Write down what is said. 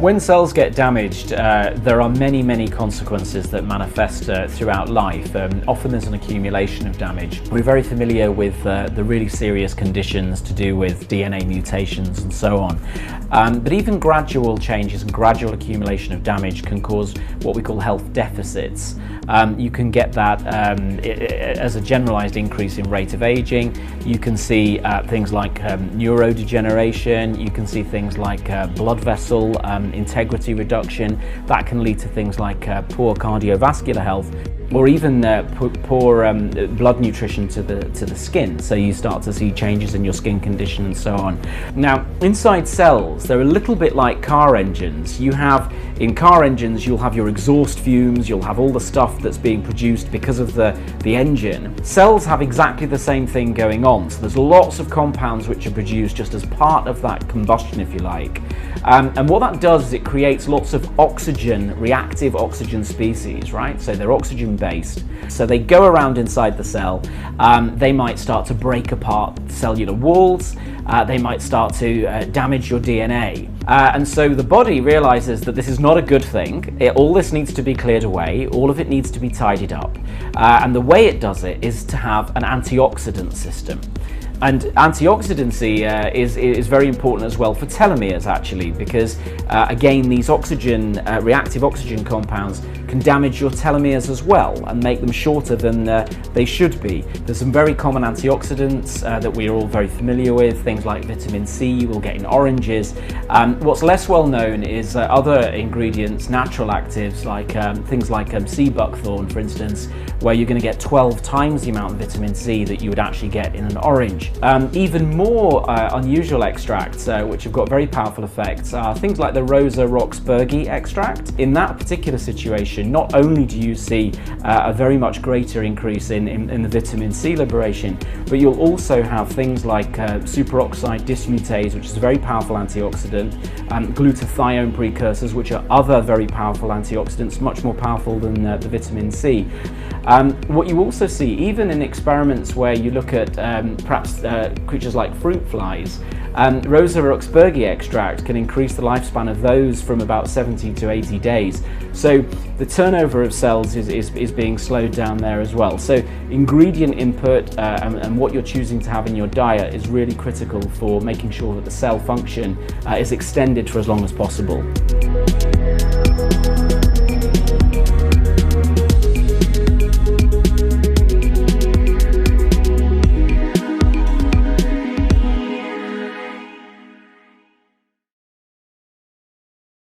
When cells get damaged, there are many consequences that manifest throughout life. Often there's an accumulation of damage. We're very familiar with the really serious conditions to do with DNA mutations and so on. But even gradual changes and gradual accumulation of damage can cause what we call health deficits. You can get that as a generalized increase in rate of aging. You can see things like neurodegeneration. You can see things like blood vessel integrity reduction. That can lead to things like poor cardiovascular health, or even poor blood nutrition to the skin. So you start to see changes in your skin condition and so on. Now, inside cells, they're a little bit like car engines. In car engines, you'll have your exhaust fumes, you'll have all the stuff that's being produced because of the engine. Cells have exactly the same thing going on. So there's lots of compounds which are produced just as part of that combustion, if you like. And what that does is it creates lots of oxygen, reactive oxygen species, right? So they're oxygen based. So they go around inside the cell. They might start to break apart cellular walls. They might start to damage your DNA. And so the body realizes that this is not a good thing. All this needs to be cleared away. All of it needs to be tidied up. And the way it does it is to have an antioxidant system. And antioxidancy is very important as well for telomeres, actually, because again, these reactive oxygen compounds can damage your telomeres as well and make them shorter than they should be. There's some very common antioxidants that we're all very familiar with, things like vitamin C you will get in oranges. What's less well known is other ingredients, natural actives, like things like sea buckthorn, for instance, where you're going to get 12 times the amount of vitamin C that you would actually get in an orange. Even more unusual extracts, which have got very powerful effects, are things like the Rosa Roxburghi extract. In that particular situation, not only do you see a very much greater increase in the vitamin C liberation, but you'll also have things like superoxide dismutase, which is a very powerful antioxidant, glutathione precursors, which are other very powerful antioxidants, much more powerful than the vitamin C. What you also see, even in experiments where you look at perhaps creatures like fruit flies, Rosa Roxburghi extract can increase the lifespan of those from about 70 to 80 days. So the turnover of cells is being slowed down there as well. So ingredient input and what you're choosing to have in your diet is really critical for making sure that the cell function is extended for as long as possible.